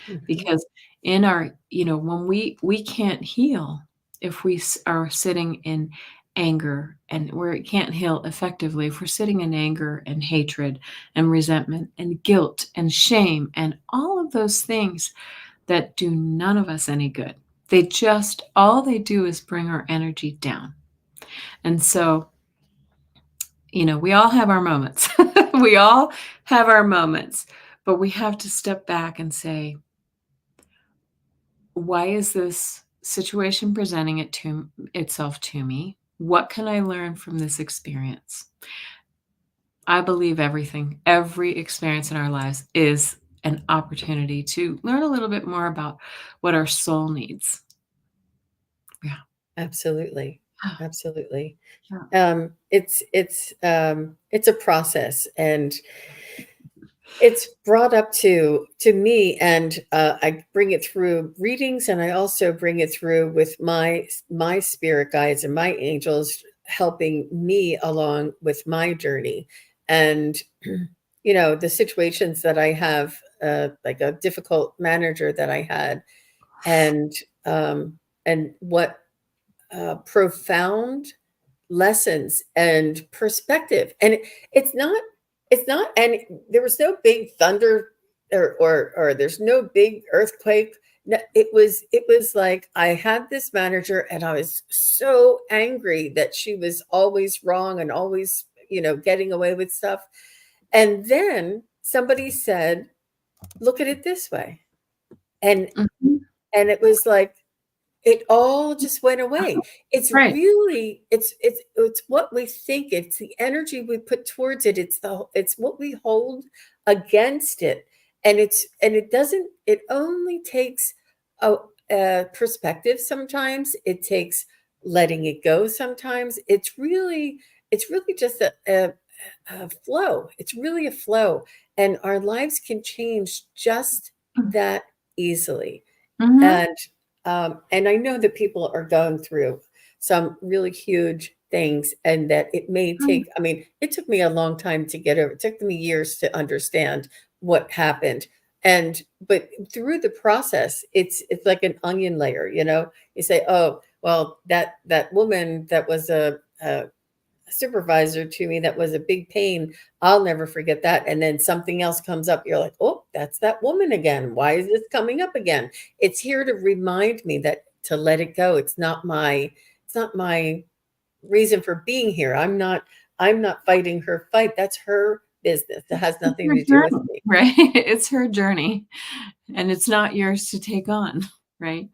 Mhm. Because in our when we can't heal if we are sitting in anger, and we can't heal effectively if we're sitting in anger and hatred and resentment and guilt and shame and all of those things that do none of us any good. All they do is bring our energy down. And so, we all have our moments. We all have our moments, but we have to step back and say, why is this situation presenting itself to me? What can I learn from this experience? I believe every experience in our lives is an opportunity to learn a little bit more about what our soul needs. Yeah. Absolutely. Absolutely. Yeah. It's a process, and it's brought up to me, and I bring it through readings, and I also bring it through with my spirit guides and my angels helping me along with my journey. And the situations that I have, like a difficult manager that I had, and what profound lessons and perspective. And it's not, and there was no big thunder, or there's no big earthquake. No, it was like I had this manager and I was so angry that she was always wrong and always, getting away with stuff. And then somebody said, look at it this way. And Mhm. and it was like it all just went away. It's Right. really it's what we think, it's the energy we put towards it, it's what we hold against it. And it only takes a perspective sometimes. It takes letting it go sometimes. It's really just a flow. It's really a flow, and our lives can change just that easily. Mhm. And I know that people are going through some really huge things, and that it may Mhm. take, I mean, it took me a long time to get over. It took me years to understand what happened. But through the process, it's like an onion layer, You say, oh, well, that woman that was a supervisor to me, that was a big pain. I'll never forget that. And then something else comes up. You're like, oh, that's that woman again. Why is this coming up again? It's here to remind me that to let it go. It's not my reason for being here. I'm not fighting her fight. That's her business. That has It's nothing her to do with journey, me. right? It's her journey, and it's not yours to take on, right?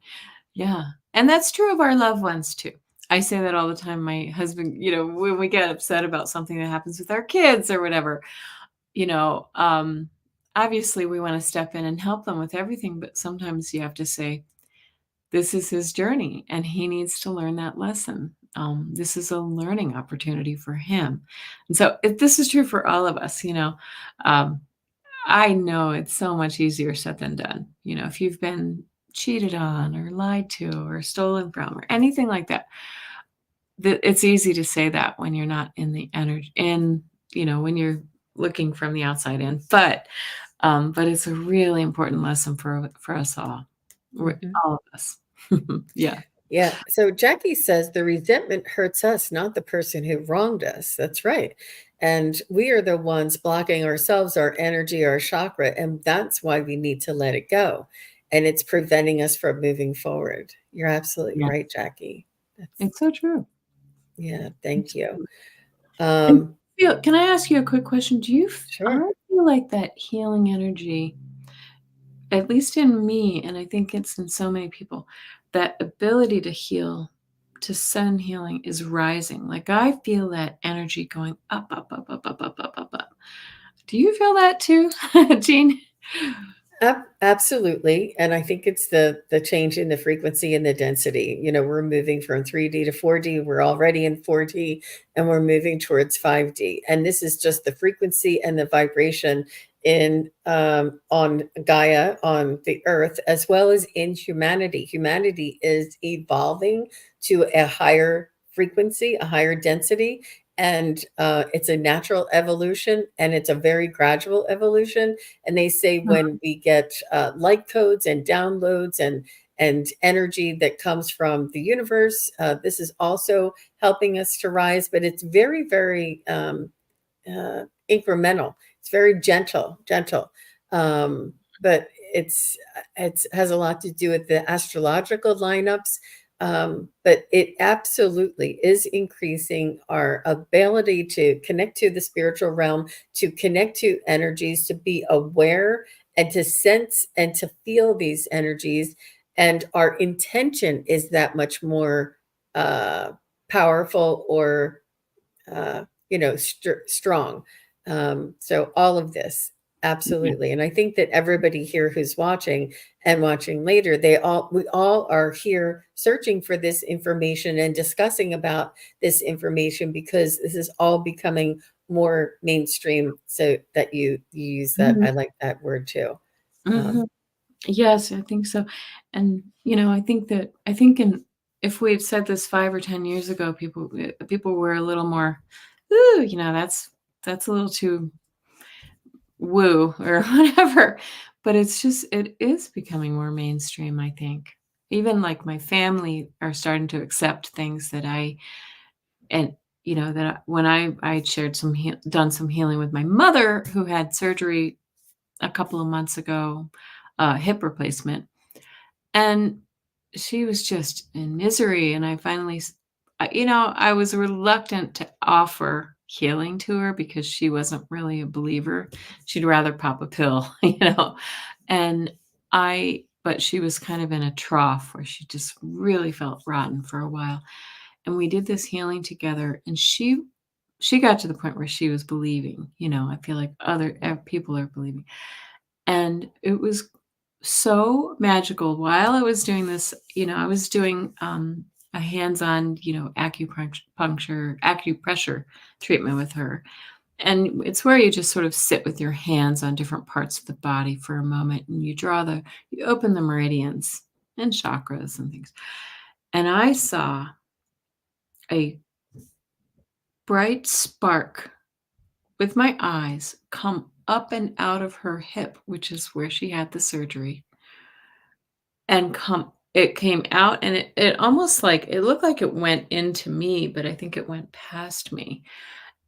Yeah, and that's true of our loved ones too. I say that all the time. My husband, when we get upset about something that happens with our kids or whatever, you know, um, obviously we wanna step in and help them with everything, but sometimes you have to say, "This is his journey, and he needs to learn that lesson." This is a learning opportunity for him. And so, this is true for all of us. Um, I know it's so much easier said than done. If you've been cheated on or lied to or stolen from or anything like that, it's easy to say that when you're not in the energy, when you're looking from the outside in. But it's a really important lesson for us all, Mhm. all of us. Yeah. Yeah. So Jackie says the resentment hurts us, not the person who wronged us. That's right. And we are the ones blocking ourselves, our energy, our chakra. And that's why we need to let it go. And it's preventing us from moving forward. You're absolutely right, Yes. Jackie. That's, It's so true. yeah. Thank you. Absolutely. And Um, feel can I ask you a quick question? I Sure. feel like that healing energy, at least in me, and I think it's in so many people, that ability to heal, to send healing is rising. Like, I feel that energy going up, up, up, up, up, up, up, up, up. Do you feel that too, Jean? Absolutely, and I think it's the change in the frequency and the density. You know, we're moving from 3D to 4D. We're already in 4D, and we're moving towards 5D. And this is just the frequency and the vibration in on Gaia, on the Earth, as well as in humanity. Humanity is evolving to a higher frequency, a higher density, and it's a natural evolution, and it's a very gradual evolution. And they say when we get light codes and downloads and energy that comes from the universe, this is also helping us to rise. But it's very, very incremental. It's very gentle, gentle. But it's has a lot to do with the astrological lineups. But it absolutely is increasing our ability to connect to the spiritual realm, to connect to energies, to be aware and to sense and to feel these energies. And our intention is that much more powerful or strong. So all of this, Yeah. absolutely. And I think that everybody here who's watching and watching later, we all are here searching for this information and discussing about this information because this is all becoming more mainstream. So that you use that, Mhm, I like that word too. mhm. Um, Yes, I think so, and, I think in if we had said this 5 or 10 years ago, people were a little more, "Ooh," that's a little too woo or whatever, but it is becoming more mainstream, I think. Even, like, my family are starting to accept things that I and, that when I'd shared done some healing with my mother who had surgery a couple of months ago, hip replacement, and she was just in misery, and I finally I was reluctant to offer healing to her because she wasn't really a believer. She'd rather pop a pill, and but she was kind of in a trough where she just really felt rotten for a while, and we did this healing together, and she got to the point where she was believing, I feel like other people are believing, and it was so magical. While I was doing this, I was doing, a hands-on, acupressure treatment with her, and it's where you just sort of sit with your hands on different parts of the body for a moment, and you open the meridians and chakras and things, and I saw a bright spark with my eyes come up and out of her hip, which is where she had the surgery. And come it came out and it almost like it looked like it went into me, but I think it went past me.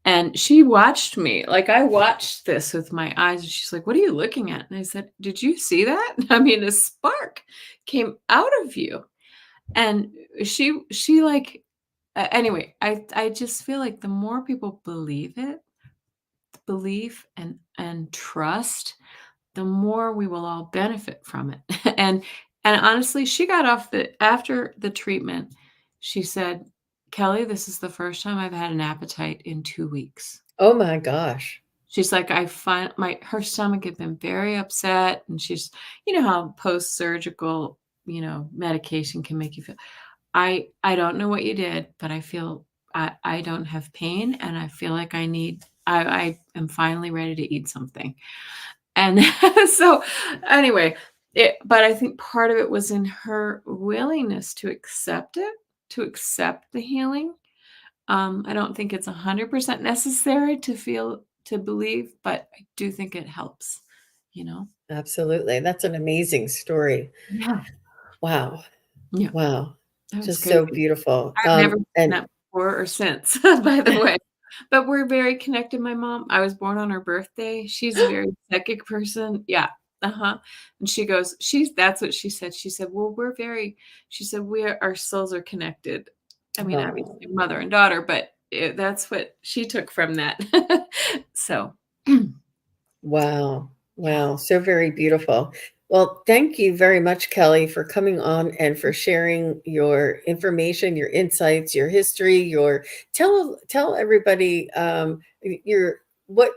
And she watched me, like, I watched this with my eyes, and she's like, "What are you looking at?" And I said, "Did you see that?" I mean, a spark came out of you. And she like anyway, I just feel like the more people believe and trust, the more we will all benefit from it. And honestly, she got off the after the treatment, she said, "Kelly, this is the first time I've had an appetite in 2 weeks." oh my gosh. She's like, "I find my her stomach had been very upset," and she's how post-surgical, medication can make you feel. I don't know what you did, but I don't have pain, and I feel like I am finally ready to eat something. And so, anyway, but I think part of it was in her willingness to accept it, to accept the healing. I don't think it's 100% necessary to believe, but I do think it helps, you know? Absolutely. That's an amazing story. Yeah. Wow. Yeah, Wow. that was Just so crazy. beautiful. I've never seen And that before or since, by the way. But we're very connected, my mom. I was born on her birthday. She's a very psychic person. Yeah. Uh-huh. And that's what she said. She said, "Well, we're very," she said, "Our souls are connected." I mean, oh, obviously mother and daughter, but that's what she took from that. So, Wow. yeah. Wow. So very beautiful. Well, thank you very much, Kelly, for coming on and for sharing your information, your insights, your history, tell everybody your what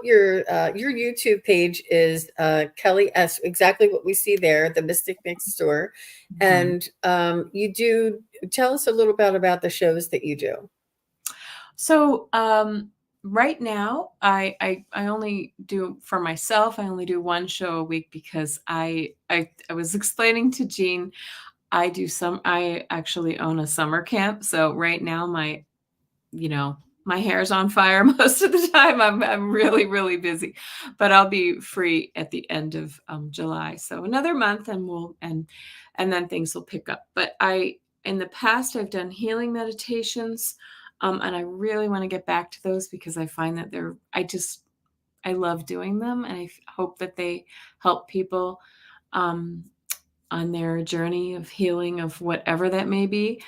your YouTube page is, Kelly S. Exactly what we see there, the Mystic Next Door. Mhm. And you do tell us a little bit about the shows that you do. So, right now, I only do for myself. I only do one show a week because I was explaining to Jean. I actually own a summer camp. So right now, you know, my hair's on fire most of the time. I'm really, really busy, but I'll be free at the end of July. So another month, and and then things will pick up. But in the past, I've done healing meditations, and I really want to get back to those because I find that I love doing them, and hope that they help people um, on their journey of healing of whatever that may be.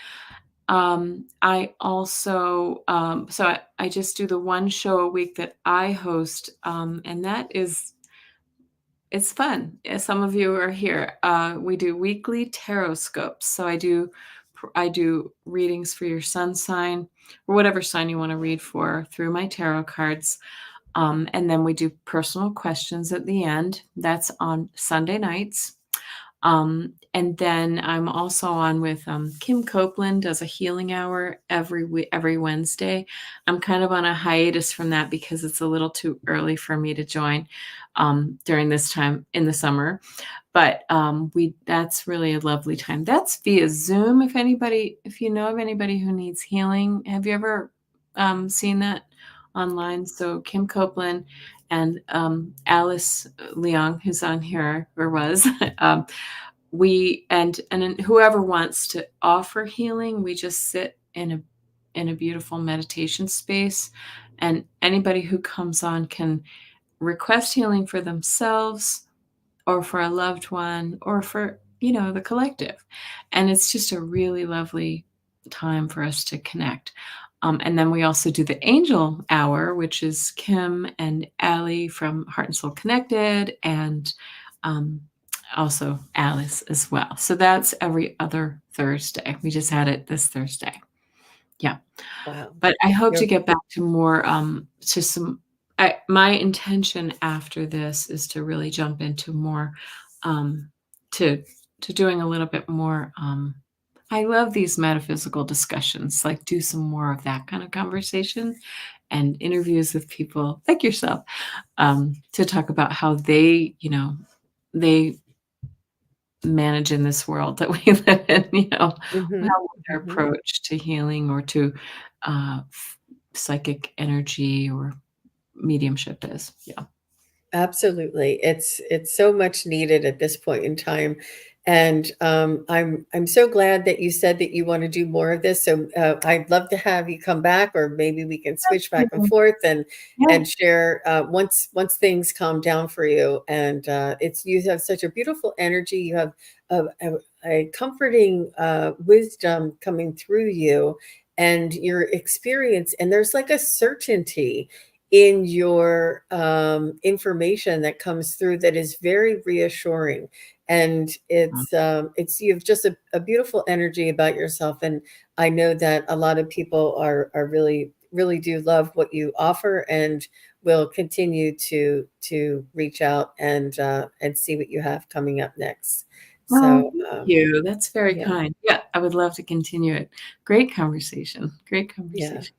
I also, so I just do the one show a week that I host, and it's fun. Some of you are here. We do weekly tarot scopes. So I do readings for your sun sign or whatever sign you want to read for through my tarot cards. And then we do personal questions at the end. That's on Sunday nights. And then I'm also on with Kim Copeland does a healing hour every Wednesday. I'm kind of on a hiatus from that because it's a little too early for me to join during this time in the summer. But we that's really a lovely time. That's via Zoom. If you know of anybody who needs healing, have you ever seen that online? So Kim Copeland and Alice Leong, who's on here or was, we and then whoever wants to offer healing, we just sit in a beautiful meditation space, and anybody who comes on can request healing for themselves or for a loved one or for, the collective. And it's just a really lovely time for us to connect. And then we also do the angel hour, which is Kim and Allie from Heart and Soul Connected, and um, also Alice as well. So that's every other Thursday. We just had it this Thursday. Yeah. Wow. But I hope to You're get back to more, to some my intention after this is to really jump into more, um, to doing a little bit more, I love these metaphysical discussions, like, do some more of that kind of conversation and interviews with people like yourself, to talk about how they manage in this world that we live in, mhm, how their mhm. approach to healing or to psychic energy or mediumship is. Yeah. Absolutely. It's so much needed at this point in time. And I'm so glad that you said that you want to do more of this. So I'd love to have you come back, or maybe we can switch back and Absolutely. forth Yeah. and share once things calm down for you. And it's you have such a beautiful energy. You have a comforting wisdom coming through you, and your experience. And there's like a certainty in your information that comes through that is very reassuring, and it's you have just a beautiful energy about yourself, and I know that a lot of people are really do love what you offer, and will continue to reach out and see what you have coming up next. Oh, So thank you. That's very yeah, kind. Yeah, I would love to continue it. Great conversation. Great yeah. conversation.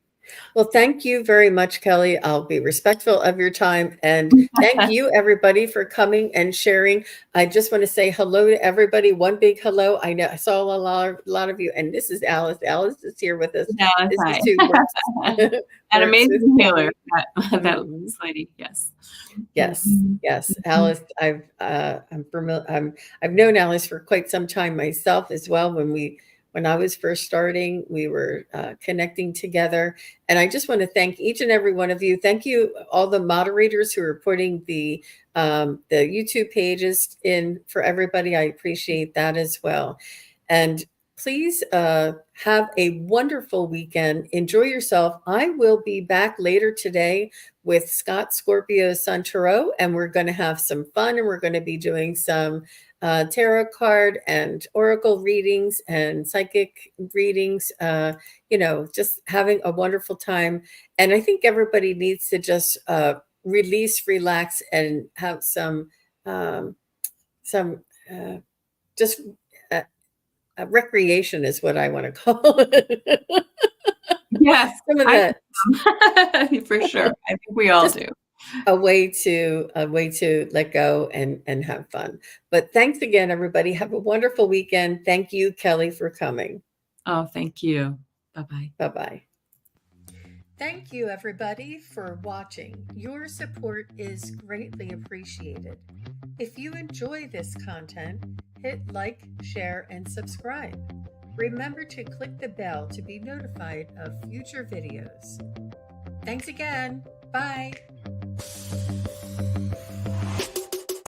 Well, thank you very much, Kelly. I'll be respectful of your time. And thank you, everybody, for coming and sharing. I just want to say hello to everybody. One big hello. I know I saw a lot of you. And this is Alice. Alice is here with us. Dallas, This is hi. who An works with amazing healer, Kelly. that Mhm. lady. Yes. Yes, Mhm. yes, Mhm. Alice. I've known Alice for quite some time myself as well. When I was first starting, we were connecting together, and I just want to thank each and every one of you. Thank you, all the moderators who are putting the YouTube pages in for everybody. I appreciate that as well, and please have a wonderful weekend. Enjoy yourself. I will be back later today with Scott Scorpio Sun Tarot, and we're going to have some fun, and we're going to be doing some tarot card and oracle readings and psychic readings, just having a wonderful time. And I think everybody needs to just release, relax, and have um, some just uh, recreation is what I want to call it. Yes, Some of I that, for sure. I think we all just do. a way to let go and have fun. But thanks again, everybody. Have a wonderful weekend. Thank you, Kelly, for coming. Oh, thank you. Bye-bye. Bye-bye. Thank you, everybody, for watching. Your support is greatly appreciated. If you enjoy this content, hit like, share, and subscribe. Remember to click the bell to be notified of future videos. Thanks again. Bye.